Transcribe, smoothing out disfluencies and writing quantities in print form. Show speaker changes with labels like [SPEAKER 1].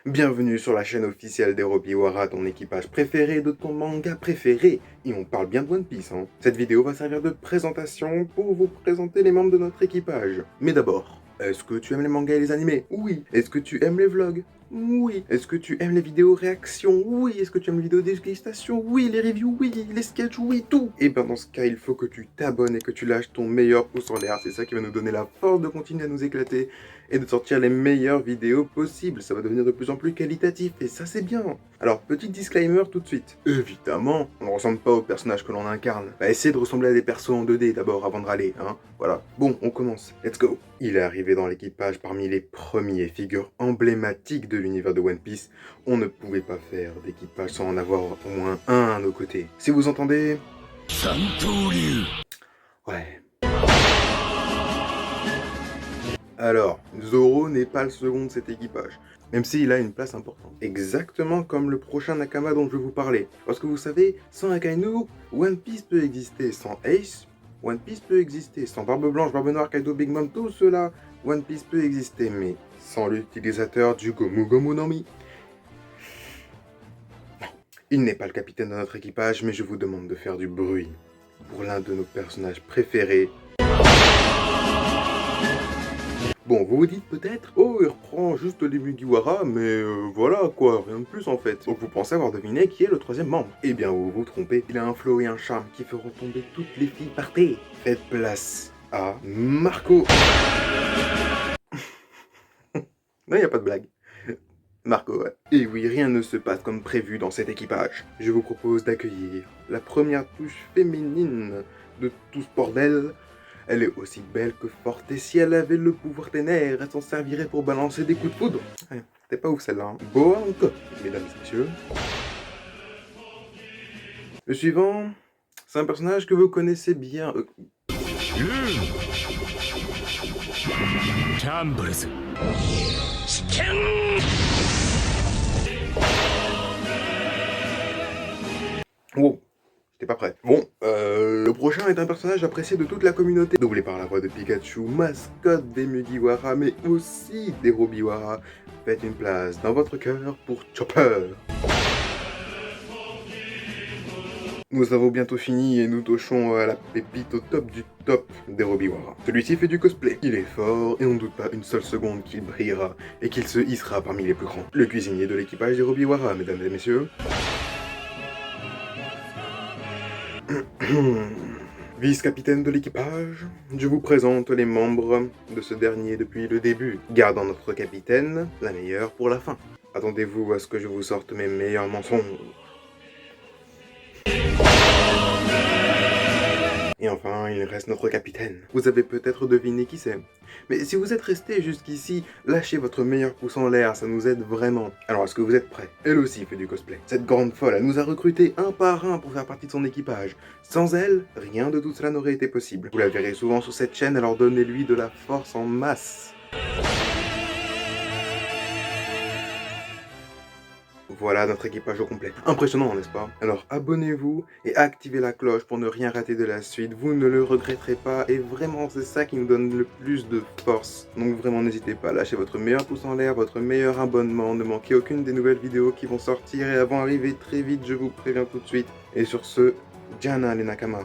[SPEAKER 1] Bienvenue sur la chaîne officielle d'Erobiwara, ton équipage préféré de ton manga préféré. Et on parle bien de One Piece, hein. Cette vidéo va servir de présentation pour vous présenter les membres de notre équipage. Mais d'abord, est-ce que tu aimes les mangas et les animés? Oui. Est-ce que tu aimes les vlogs? Oui. Est-ce que tu aimes les vidéos réactions? Oui. Est-ce que tu aimes les vidéos dégustation? Oui. Les reviews? Oui. Les sketchs? Oui. Tout. Et ben dans ce cas, il faut que tu t'abonnes et que tu lâches ton meilleur pouce en l'air. C'est ça qui va nous donner la force de continuer à nous éclater et de sortir les meilleures vidéos possibles. Ça va devenir de plus en plus qualitatif et ça c'est bien. Alors, petit disclaimer tout de suite. Évidemment, on ne ressemble pas aux personnages que l'on incarne. Essayez de ressembler à des persos en 2D d'abord avant de râler, hein. Voilà. Bon, on commence. Let's go. Il est arrivé dans l'équipage parmi les premiers figures emblématiques de l'univers de One Piece. On ne pouvait pas faire d'équipage sans en avoir au moins un à nos côtés. Si vous entendez... Ouais. Alors, Zoro n'est pas le second de cet équipage, même s'il a une place importante. Exactement comme le prochain Nakama dont je vais vous parler. Parce que vous savez, sans Akainu, One Piece peut exister. Sans Ace, One Piece peut exister. Sans Barbe Blanche, Barbe Noire, Kaido, Big Mom, tout cela, One Piece peut exister. Mais sans l'utilisateur du Gomu Gomu no Mi, non. Il n'est pas le capitaine de notre équipage, mais je vous demande de faire du bruit pour l'un de nos personnages préférés. Bon, vous vous dites peut-être, oh, il reprend juste les Mugiwara, mais voilà quoi, rien de plus en fait. Donc vous pensez avoir deviné qui est le troisième membre. Eh bien, vous vous trompez, il a un flow et un charme qui feront tomber toutes les filles par terre. Faites place à Marco. Non, il n'y a pas de blague. Marco, ouais. Et oui, rien ne se passe comme prévu dans cet équipage. Je vous propose d'accueillir la première touche féminine de tout ce bordel. Elle est aussi belle que forte et si elle avait le pouvoir des nerfs, elle s'en servirait pour balancer des coups de foudre. Ouais, t'es pas ouf celle-là. Hein. Boa Hancock, mesdames et messieurs. Le suivant, c'est un personnage que vous connaissez bien. Wow. T'es pas prêt. Bon, le prochain est un personnage apprécié de toute la communauté, doublé par la voix de Pikachu, mascotte des Mugiwara, mais aussi des Robiwara. Faites une place dans votre cœur pour Chopper. Nous avons bientôt fini et nous touchons à la pépite au top du top des Robiwara. Celui-ci fait du cosplay. Il est fort et on ne doute pas une seule seconde qu'il brillera et qu'il se hissera parmi les plus grands. Le cuisinier de l'équipage des Robiwara, mesdames et messieurs. Vice-capitaine de l'équipage, je vous présente les membres de ce dernier depuis le début, gardant notre capitaine, la meilleure pour la fin. Attendez-vous à ce que je vous sorte mes meilleurs mensonges. Et enfin, il reste notre capitaine. Vous avez peut-être deviné qui c'est. Mais si vous êtes resté jusqu'ici, lâchez votre meilleur pouce en l'air, ça nous aide vraiment. Alors est-ce que vous êtes prêts? Elle aussi fait du cosplay. Cette grande folle, elle nous a recrutés un par un pour faire partie de son équipage. Sans elle, rien de tout cela n'aurait été possible. Vous la verrez souvent sur cette chaîne, alors donnez-lui de la force en masse. Voilà notre équipage au complet. Impressionnant, n'est-ce pas? Alors abonnez-vous et activez la cloche pour ne rien rater de la suite. Vous ne le regretterez pas et vraiment c'est ça qui nous donne le plus de force. Donc vraiment n'hésitez pas, lâchez votre meilleur pouce en l'air, votre meilleur abonnement. Ne manquez aucune des nouvelles vidéos qui vont sortir et elles vont arriver très vite, je vous préviens tout de suite. Et sur ce, Jana les Nakama.